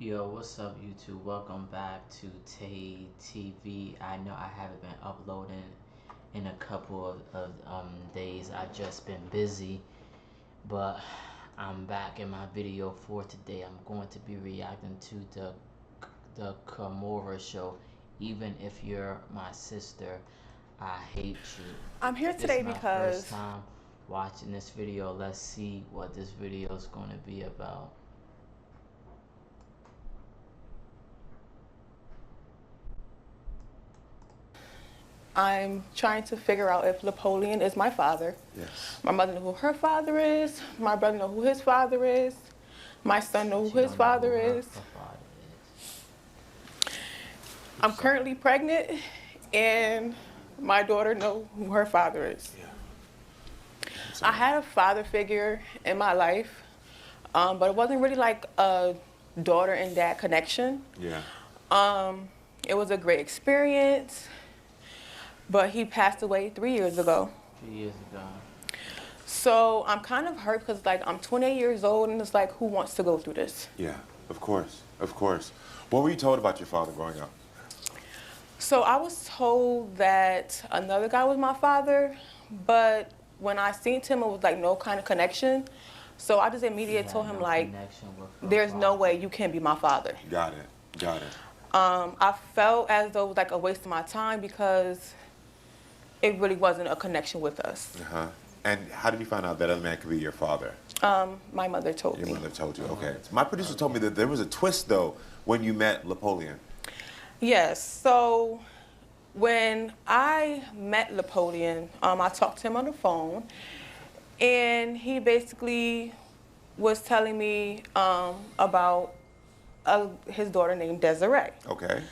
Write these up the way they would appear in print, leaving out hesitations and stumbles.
Yo, what's up, YouTube? Welcome back to Tay TV. I know I haven't been uploading in a couple of days. I just been busy, but I'm back in my video for today. I'm going to be reacting to the Kimora show. Even if you're my sister, I hate you. I'm here If this is today my first because time watching this video, let's see what this video is going to be about. I'm trying to figure out if Napoleon is my father. Yes. My mother knows who her father is. My brother knows who his father is. My son knows She who his don't know father who is. her father is. I'm currently pregnant, and my daughter knows who her father is. Yeah. I had a father figure in my life, but it wasn't really like a daughter and dad connection. Yeah. It was a great experience, but he passed away 3 years ago. 3 years ago. So I'm kind of hurt because like I'm 28 years old and it's like, who wants to go through this? Yeah. Of course. Of course. What were you told about your father growing up? So I was told that another guy was my father, but when I seen him, it was like no kind of connection. So I just immediately told him like, there's no way you can be my father. Got it. Got it. I felt as though it was like a waste of my time because it really wasn't a connection with us. Uh-huh. And how did you find out that other man could be your father? My mother told Your me. mother told you. Okay. My producer told me that there was a twist though when you met Napoleon. Yes, so when I met Napoleon, I talked to him on the phone, and he basically was telling me about his daughter named Desiree. Okay.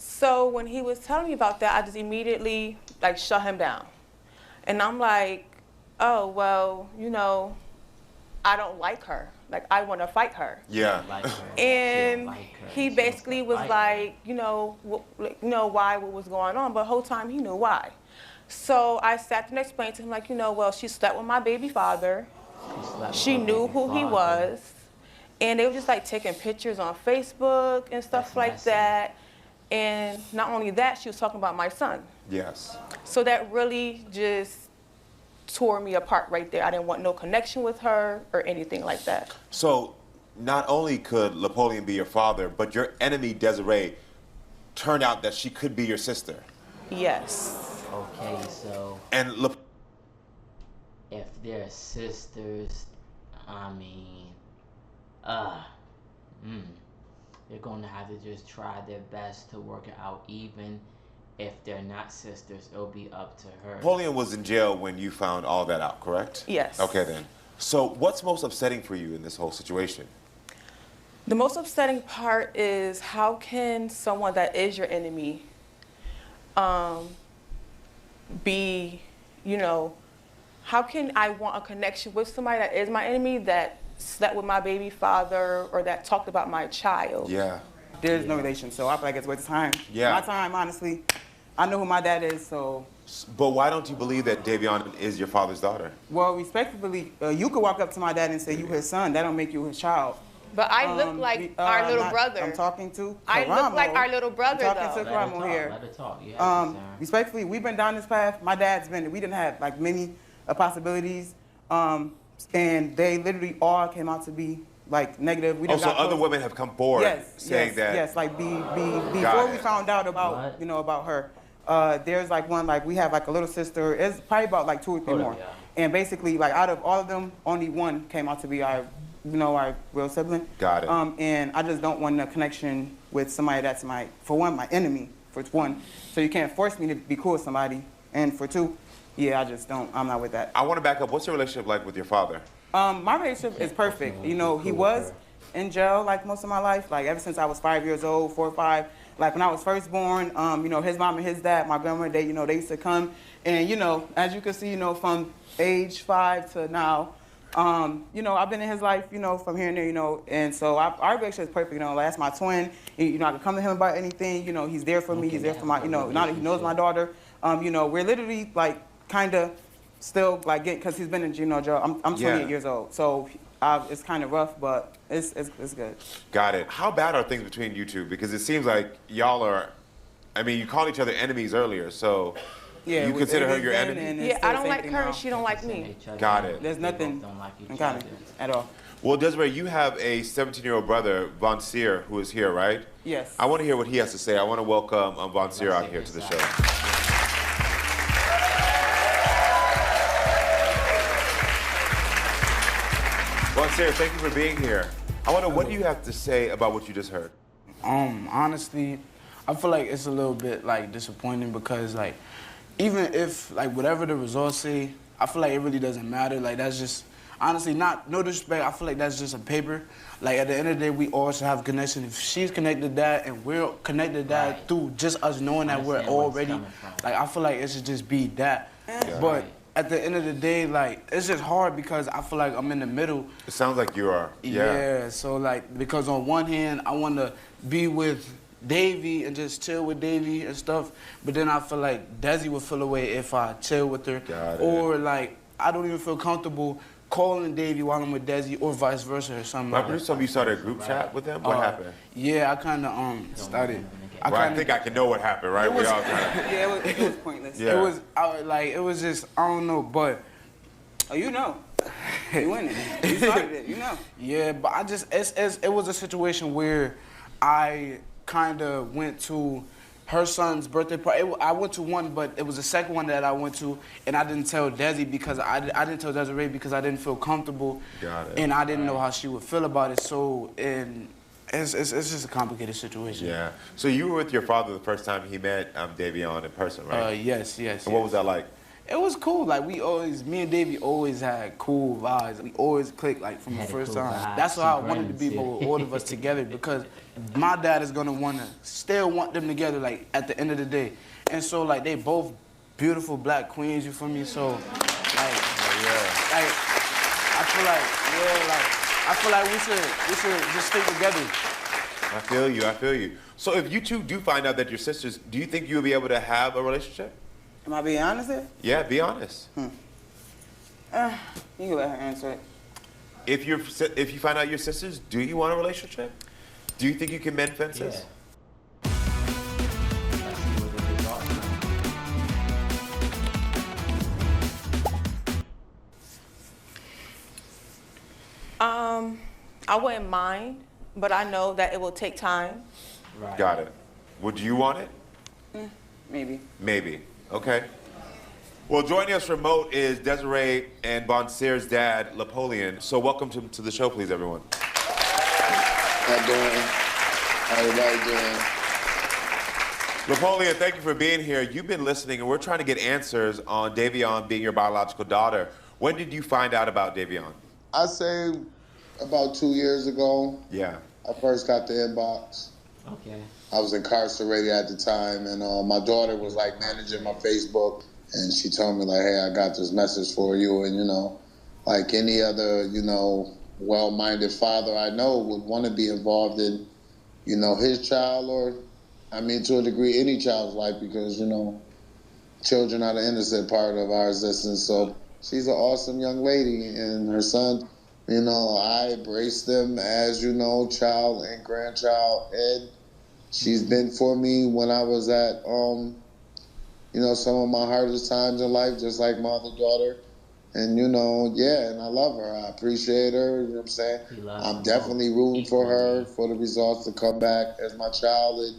So when he was telling me about that, I just immediately like shut him down. And I'm like, oh, well, you know, I don't like her. Like, I want to fight her. Yeah. And he basically was like, you know, why, what was going on, but the whole time he knew why. So I sat there and explained to him, like, you know, well, she slept with my baby father. She knew who he was. And they were just like taking pictures on Facebook and stuff like that. And not only that, she was talking about my son. Yes. So that really just tore me apart right there. I didn't want no connection with her or anything like that. So not only could Napoleon be your father, but your enemy Desiree turned out that she could be your sister. Yes. Okay, so and if they're sisters, I mean, uh, they're going to have to just try their best to work it out. Even if they're not sisters, it'll be up to her. Napoleon was in jail when you found all that out, correct? Yes. Okay then. So what's most upsetting for you in this whole situation? The most upsetting part is how can someone that is your enemy be, you know, how can I want a connection with somebody that is my enemy that slept with my baby father or that talked about my child? Yeah. There's no relation, so I feel like it's a waste of time. Yeah. My time, honestly. I know who my dad is, so. But why don't you believe that Davion is your father's daughter? Well, respectfully, you could walk up to my dad and say you his son. That don't make you his child. But I look like our little brother. I'm talking to I Karamo. look like our little brother, I'm talking though. to Karamo here. Let her talk. You have to, Respectfully, we've been down this path. My dad's been, we didn't have like many possibilities, and they literally all came out to be like negative. We Oh, done so got other close. women have come forward saying that. Yes, like before we found out about, you know, about her. There's like one, like we have like a little sister. It's probably about like 2 or 3 more. And basically, like out of all of them, only one came out to be our, you know, our real sibling. Got it. And I just don't want a connection with somebody that's for one, my enemy, for one. So you can't force me to be cool with somebody. And for two, yeah, I just don't, I'm not with that. I want to back up. What's your relationship like with your father? My relationship is perfect. You know, he was in jail like most of my life, like ever since I was 5 years old, 4 or 5. Like when I was first born, you know, his mom and his dad, my grandma, they, you know, they used to come. And, you know, as you can see, you know, from age 5 to now, you know, I've been in his life, you know, from here and there, you know, and so our relationship is perfect, you know, like, that's my twin. You know, I can come to him about anything, you know, he's there for me, he's there for my, you know, now that he knows my daughter, you know, we're literally like kind of still like getting, because he's been in, you know, jail. I'm 28 years old, so it's kind of rough, but it's good. Got it. How bad are things between you two? Because it seems like y'all are, I mean, you called each other enemies earlier, so Yeah, you we- consider it her is your then, enemy? and it's Yeah, still I the don't same like thing her now. and she don't like Send me. each other. Got it. There's They nothing both don't like each in common other. at all. Well, Desiree, you have a 17-year-old brother, Von Seer, who is here, right? Yes. I want to hear what he has to say. I want to welcome Von Seer out here to the show. Von Seer, thank you for being here. I wonder, what do you have to say about what you just heard? Honestly, I feel like it's a little bit like disappointing because like even if like whatever the results say, I feel like it really doesn't matter. Like that's just honestly no disrespect. I feel like that's just a paper. Like at the end of the day, we all should have a connection. If she's connected that and we're connected that Right. through just us knowing that we're Understand where it's already coming from. like I feel like it should just be that. Yeah. But Right. at the end of the day, like it's just hard because I feel like I'm in the middle. It sounds like you are. Yeah, so like because on one hand I want to be with Davy and just chill with Davy and stuff, but then I feel like Desi would feel away if I chill with her, Got it. or like I don't even feel comfortable calling Davy while I'm with Desi, or vice versa or something. My like producer that. told me you started a group chat with them. What happened? Yeah, I kind of started. I Well, I kinda- think I can know what happened, right? It was- We all kind of. Yeah, it was pointless. Yeah. It was just I don't know, but Oh, you know. You winning. You started it. You know. yeah, but I just it was a situation where I kind of went to her son's birthday party. I went to one, but it was the second one that I went to, and I didn't tell Desi because I didn't tell Desiree because I didn't feel comfortable, Got it. and I didn't know how she would feel about it. So and it's just a complicated situation. Yeah. So you were with your father the first time he met Davion in person, right? Yes. And what was that like? It was cool. Like me and Davey always had cool vibes. We always clicked like from the Had first cool time. vibes, That's why I some wanted to be friends, more yeah. all of us together because my dad is gonna still want them together like at the end of the day. And so like they both beautiful black queens, you feel me? So like like I feel like we should just stick together. I feel you. I feel you. So if you two do find out that you're sisters, do you think you'll be able to have a relationship? Am I being honest here? Yeah, be honest. You can let her answer it. If you find out you're sisters, do you want a relationship? Do you think you can mend fences? Yeah. Let's see what the results are. I wouldn't mind, but I know that it will take time. Right. Got it. Would you want it? Maybe. Maybe. Okay. Well, joining us remote is Desiree and Von Seer's dad, Napoleon. So welcome to the show, please, everyone. How you doing? How everybody doing? Napoleon, thank you for being here. You've been listening, and we're trying to get answers on Davion being your biological daughter. When did you find out about Davion? I say about 2 years ago, Yeah. I first got the inbox. Okay. I was incarcerated at the time, and my daughter was like managing my Facebook, and she told me like, "Hey, I got this message for you," and like any other well-minded father I know would want to be involved in his child, or I mean to a degree any child's life, because children are the innocent part of our existence. So she's an awesome young lady, and her son, I embrace them as child and grandchild, and she's been for me when I was at some of my hardest times in life, just like my other daughter. And and I love her. I appreciate her. You know what I'm saying? He loves I'm them definitely both rooting for her, equally. for the results to come back as my child. And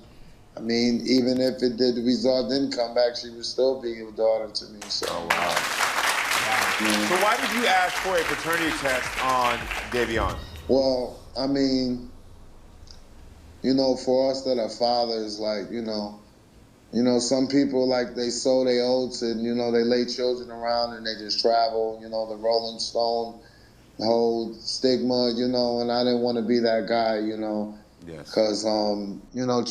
I mean, even if the result didn't come back, she would still be a daughter to me. So Oh, wow. So why did you ask for a paternity test on Davion? well, I mean, for us that are fathers, like, some people, like, they sow their oats and, they lay children around and they just travel, the Rolling Stone, the whole stigma, and I didn't want to be that guy, Yes. because,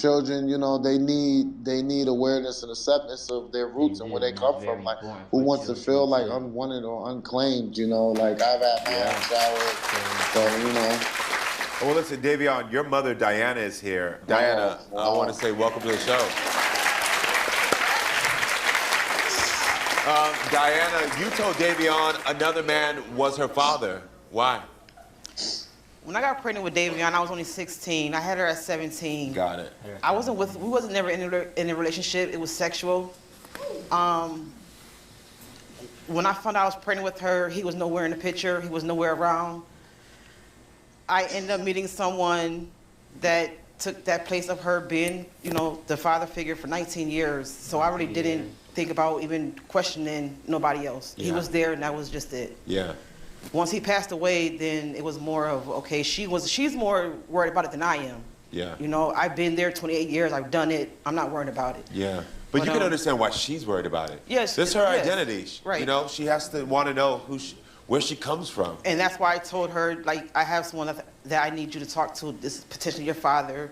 children, they need awareness and acceptance of their roots and where they That's come very from. Like, important who for wants to children, feel like too. unwanted or unclaimed, like, I've had my own childhood, so, Well, listen, Davion, your mother, Diana, is here. Diana, I wow. want to say welcome to the show. Diana, you told Davion another man was her father. Why? When I got pregnant with Davion, I was only 16. I had her at 17. Got it. We wasn't never in a relationship. It was sexual. When I found out I was pregnant with her, he was nowhere in the picture. He was nowhere around. I ended up meeting someone that took that place of her being, you know, the father figure for 19 years. So I really didn't think about even questioning nobody else. He was there, and that was just it. Yeah. Once he passed away, then it was more of, okay, she's more worried about it than I am. Yeah. You know, I've been there 28 years. I've done it. I'm not worried about it. Yeah. But you can understand why she's worried about it. Yes. This is her yes, identity. Right. You know, she has to want to know where she comes from. And that's why I told her, like, I have someone that I need you to talk to. This is potentially your father.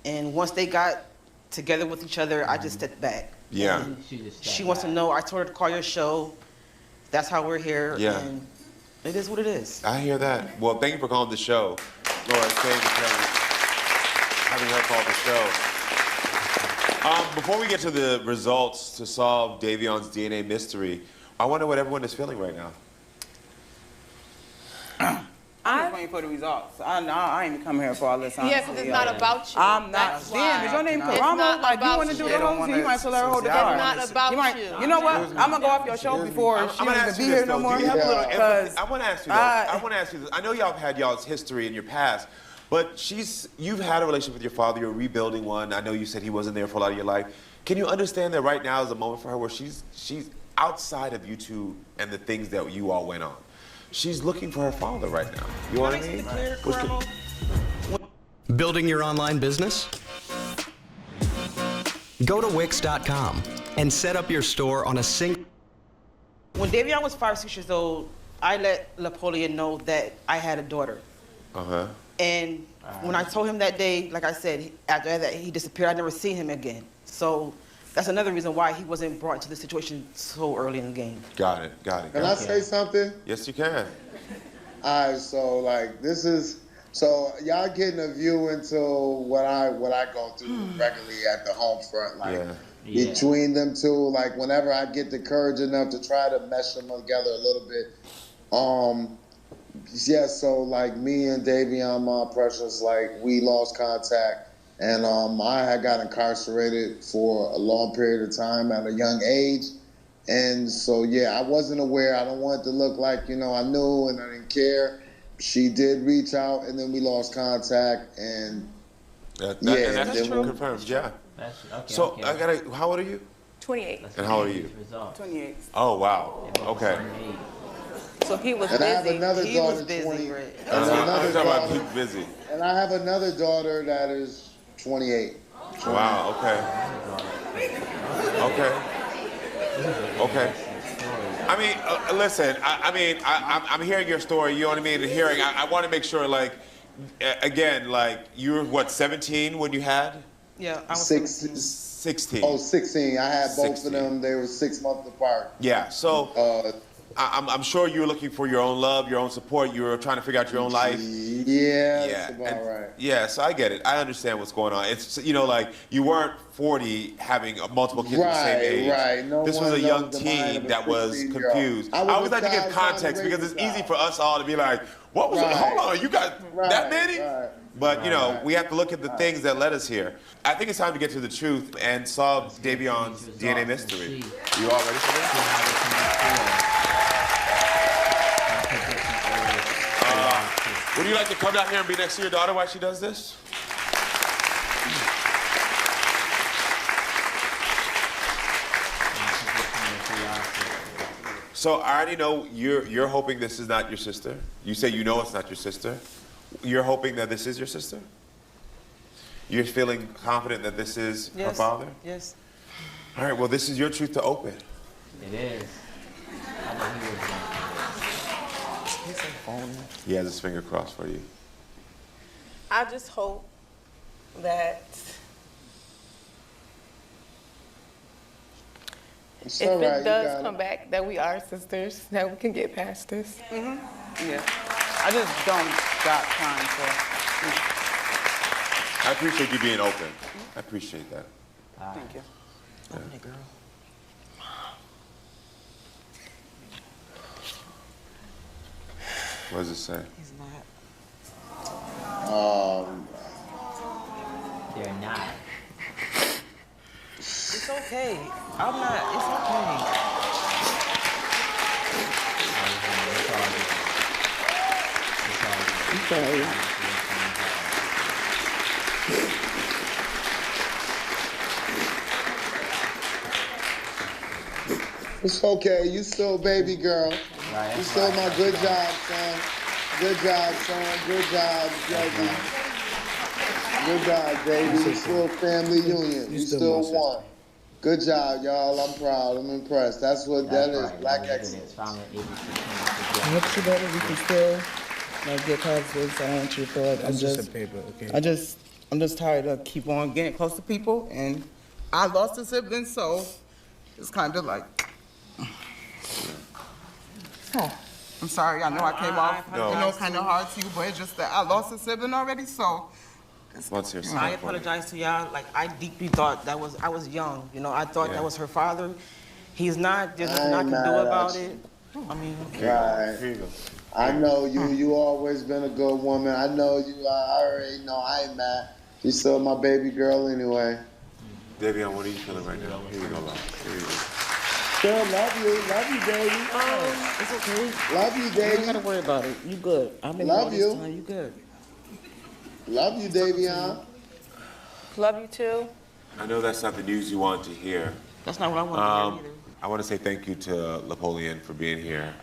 And once they got together with each other, I just stepped back. Yeah. And she wants to know. I told her to call your show. That's how we're here. Yeah. And it is what it is. I hear that. Well, thank you for calling the show. Laura, thank you for having her call the show. Before we get to the results to solve Davion's DNA mystery, I wonder what everyone is feeling right now. I'm just waiting for the results. I ain't even come here for all this. Yeah, because it's not about you. I'm not. That's Damn, why. is your name It's Karamo? not Like, you about want to do you. the whole thing? You might as well let her hold the car. It's not about you. You know what? I'm going to go off your show before she don't even be here no more. Do you have a little empathy? Because I want to ask you though. I want to ask you this. I know y'all have had y'all's history in your past, but you've had a relationship with your father. You're rebuilding one. I know you said he wasn't there for a lot of your life. Can you understand that right now is a moment for her where she's outside of you two and the things that you all went on? She's looking for her father right now. You know what I mean? Building your online business? Go to Wix.com and set up your store on a single. When Davion was 5 or 6 years old, I let Napoleon know that I had a daughter. Uh-huh. And when I told him that day, like I said, after that he disappeared, I never seen him again. So that's another reason why he wasn't brought into the situation so early in the game. Got it. Can I say something? Yes, you can. All right, so like this is so y'all getting a view into what I go through regularly at the home front, like between them two. Like whenever I get the courage enough to try to mesh them together a little bit. Yeah, so like me and Davion, my precious, like we lost contact. And I had got incarcerated for a long period of time at a young age. And so, yeah, I wasn't aware. I don't want it to look like, you know, I knew and I didn't care. She did reach out, and then we lost contact. And and that's true. Confirmed, yeah. That's, okay, so, okay. How old are you? 28. And how old are you? 28. Oh, wow. Okay. So he was and busy. I have another He daughter, was busy, 20. right? And another I'm talking about daughter, he's busy. and I have another daughter that is 28. Wow, okay. Okay. I mean, listen, I'm hearing your story, you know what I mean? And I want to make sure, like, again, like, you were, what, 17 when you had? Yeah, I was 16. Oh, 16. I had both 16. of them. They were 6 months apart. Yeah, so I'm sure you were looking for your own love, your own support. You were trying to figure out your own life. Yeah, that's about right. Yeah, so I get it. I understand what's going on. It's, you know, like, you weren't 40 having multiple kids at the same age. Right. No this was one a young knows the mind teen of a that was 16-year-old. confused. I I was always a like to give child trying to context because raise it's a easy child. for us all to be like, what was it? Hold on, you got that many? Right. But, you know, we have to look at the things that led us here. I think it's time to get to the truth and solve Davion's DNA mystery. You all ready for this? Would you like to come down here and be next to your daughter while she does this? So I already know you're hoping this is not your sister. You say you know it's not your sister. You're hoping that this is your sister? You're feeling confident that this is her father? Yes. All right, well, this is your truth to open. It is. I know he was young. He has his finger crossed for you. I just hope that It's if all right, it you does got come back that we are sisters, that we can get past this. Yeah. I just don't got time for. I appreciate you being open. I appreciate that. Thank you. Open it, girl. What does it say? He's not. They're not. It's okay. I'm not. It's okay. It's all good. It's okay. You still baby girl. Right, You still my good job, son. Good job, son. Good job, baby. Good job, baby. You still family union. You still one. Good job, y'all. I'm proud. I'm impressed. That's what that is. Black excellence. Next to that, we can still get past this. I don't want you to feel like I'm just paper, okay? I'm just tired of keep on getting close to people, and I lost a sibling, so it's kind of like. I'm sorry. I know I came off, kind of hard to you, but it's just that I lost a sibling already, so. Let's hear I something. apologize to y'all. Like, I deeply thought I was young. You know, I thought that was her father. He's not. There's nothing I can do about it. I mean, Right. Here you go. I know you. You always been a good woman. I know you. I already know. I ain't mad. You still my baby girl anyway. Davion, what are you feeling right now? Here you go, love. Here you go. Still love you, baby. it's okay. Love you, You ain't baby. gotta worry about it. You good. I've been Love here all you. this time. You good. Love you, Davion. Love you too. I know that's not the news you wanted to hear. That's not what I want to hear either. I want to say thank you to Napoleon for being here.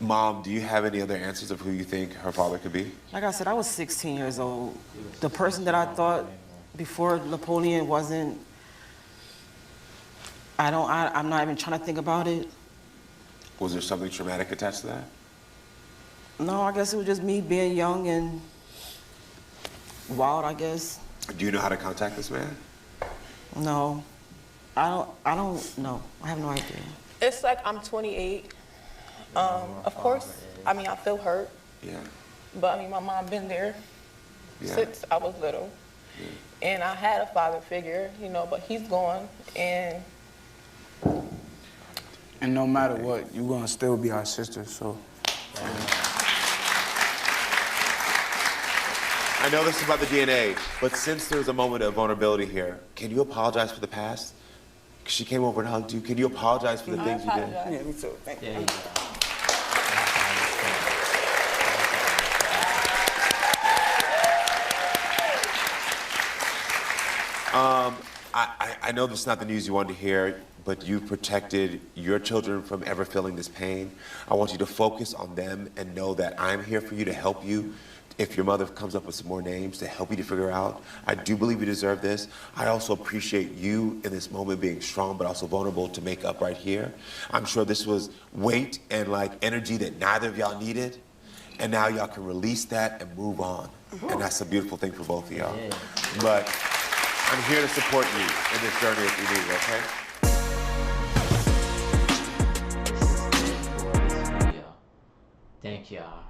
Mom, do you have any other answers of who you think her father could be? Like I said, I was 16 years old. The person that I thought before Napoleon wasn't. I'm not even trying to think about it. Was there something traumatic attached to that? No, I guess it was just me being young and wild, I guess. Do you know how to contact this man? No. I don't know. I have no idea. It's like I'm 28. Of course, I mean, I feel hurt, Yeah. but I mean, my mom been there Yeah. since I was little. And I had a father figure, you know, but he's gone. And no matter what, you're gonna still be our sister, so. I know this is about the DNA, but since there's a moment of vulnerability here, can you apologize for the past? She came over and hugged you. Can you apologize for the things you did? apologize. Yeah, me too. Thank you. There you go. I know this is not the news you wanted to hear, but you've protected your children from ever feeling this pain. I want you to focus on them and know that I'm here for you to help you. If your mother comes up with some more names to help you to figure out, I do believe you deserve this. I also appreciate you in this moment being strong but also vulnerable to make up right here. I'm sure this was weight and like energy that neither of y'all needed. And now y'all can release that and move on. And that's a beautiful thing for both of y'all. Yeah. But I'm here to support you in this journey if you need it, okay? Thank y'all.